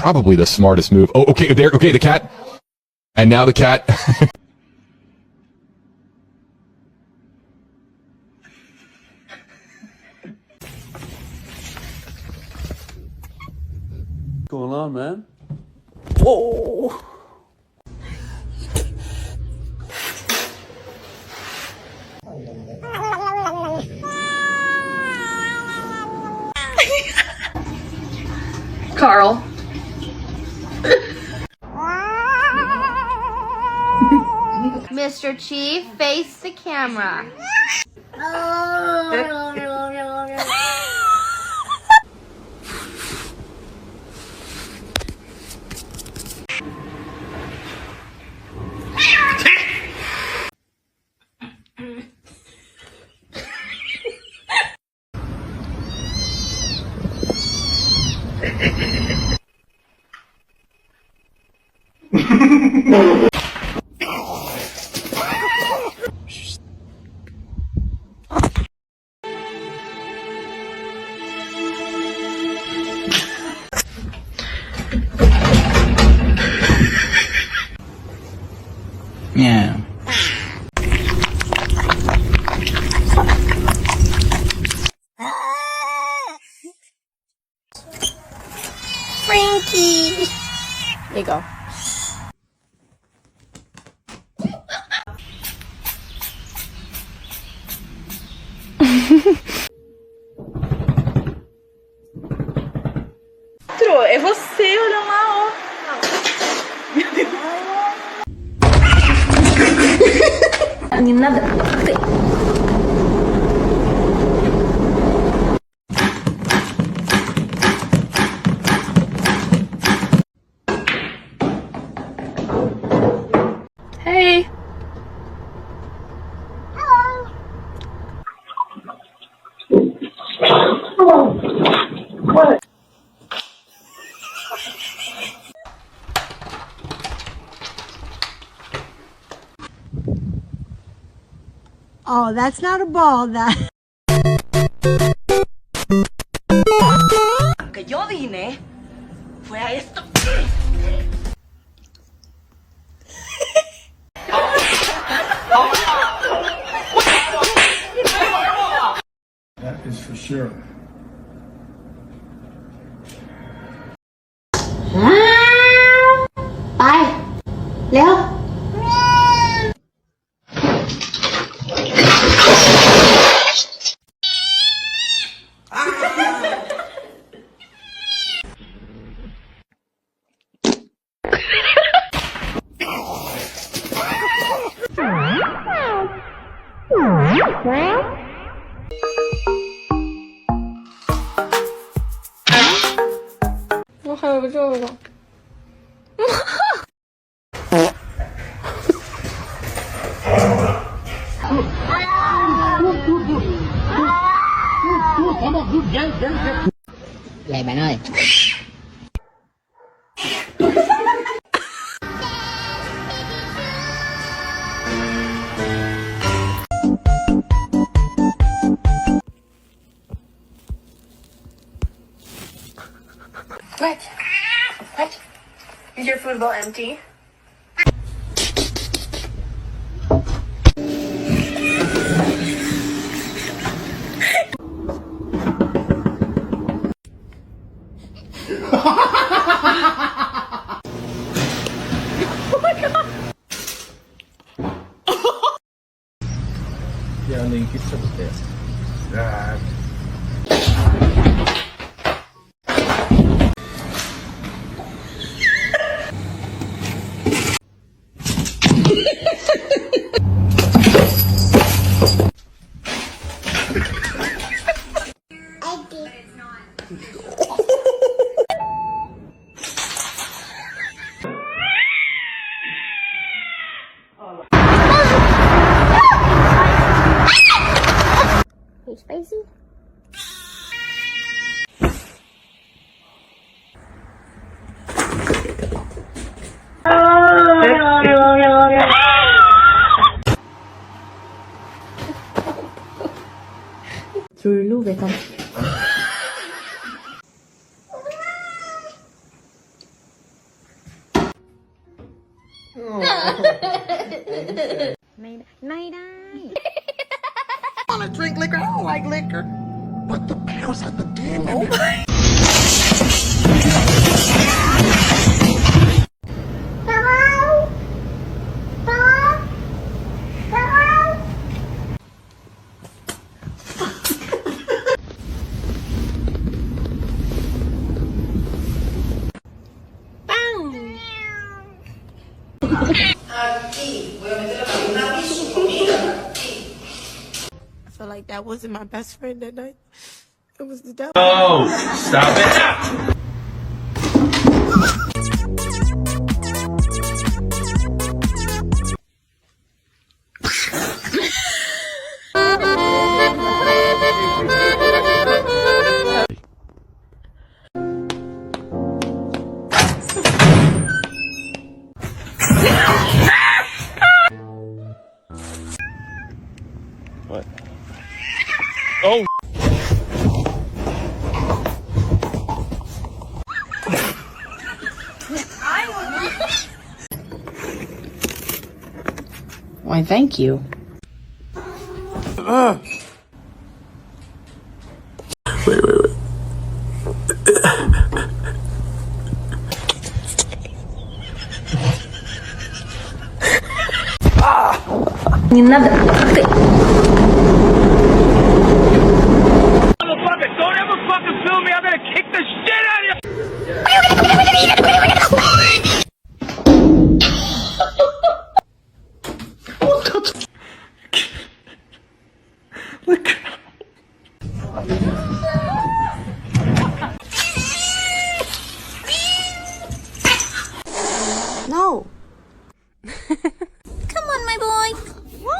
probably the smartest move. Oh, okay, there. Okay, the cat. And now the cat. What's going on, man? Whoa! Carl. Mr. Chief, face the camera. Yeah. Frankie. There you go. É você olhando lá, ó. Meu Deus. Не надо. Hey. What? Oh, that's not a ball, that. Lo que yo vine fue a esto. That is for sure. Bye. Leo. 어, 还有这个。Vậy bạn ơi. What? What? Is your food bowl empty? Yeah, link it up there. Right. Are you spicy? want to drink liquor. I don't like liquor. But the pills have the demon. I feel like that wasn't my best friend that night. It was the devil. Oh, stop it now. What? Oh. Why, thank you. Wait. Не надо. Ты. Motherfucker, don't ever fucking film me. I'm gonna kick the shit out of you. Look. No. Come on, my boy. Whoa.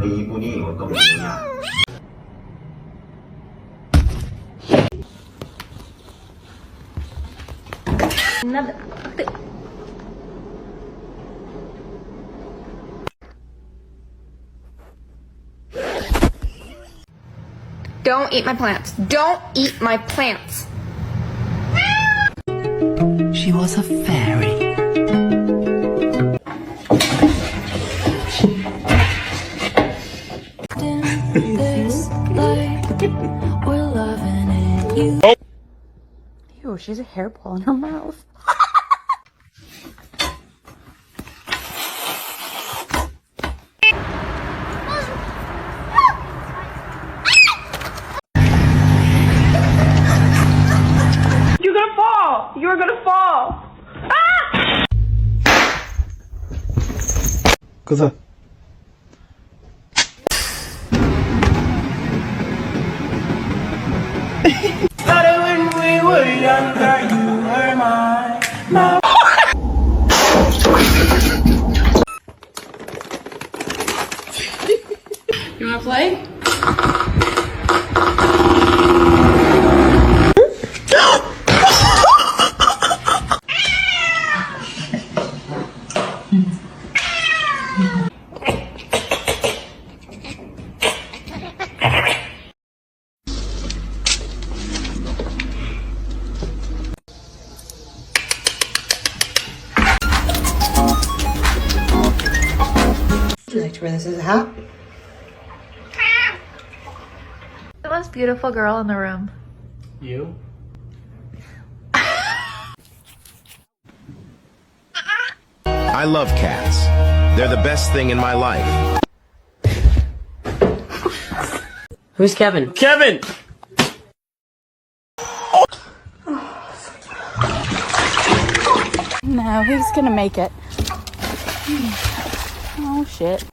이분이 어떤 분이냐? Не надо. Ты. Don't eat my plants. Don't eat my plants. She was a fairy. Ew, she has a hairball in her mouth. You're gonna fall. You're gonna fall. Ah! 그래서 You wanna play? Would you like to wear this as a hat? The most beautiful girl in the room. You? I love cats. They're the best thing in my life. Who's Kevin? Kevin. No, he's gonna make it. Oh shit.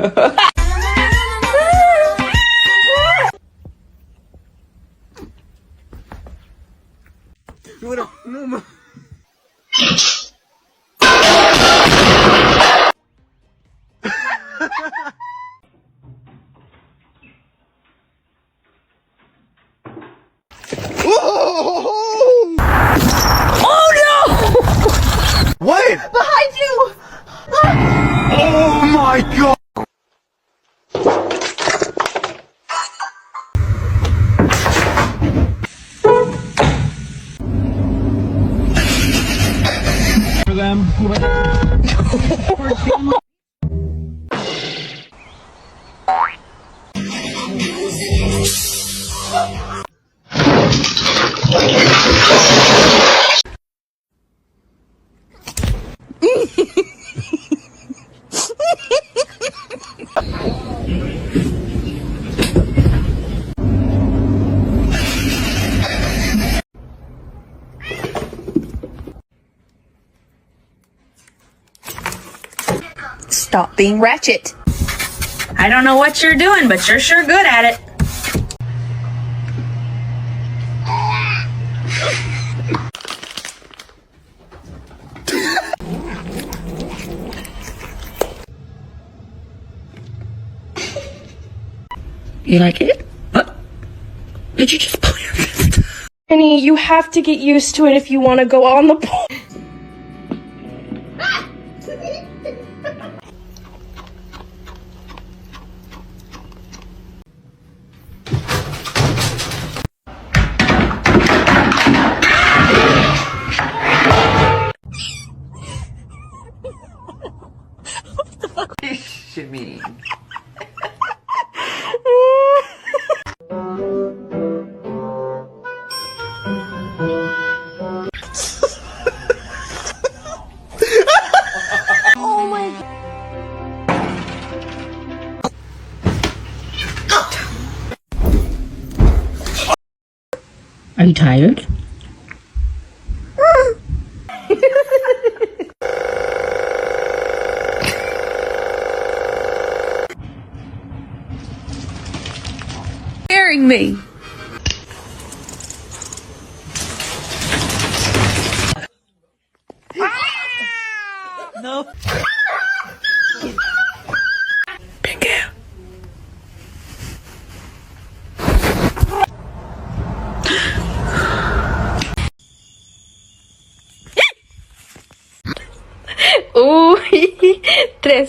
What? Behind you! Oh my god! Stop being ratchet. I don't know what you're doing, but you're sure good at it. You like it? What? Did you just pull your fist? Honey, you have to get used to it if you want to go on the pool. Shimmy. Are you tired? Scaring me. No. Big girl. Uy, 3.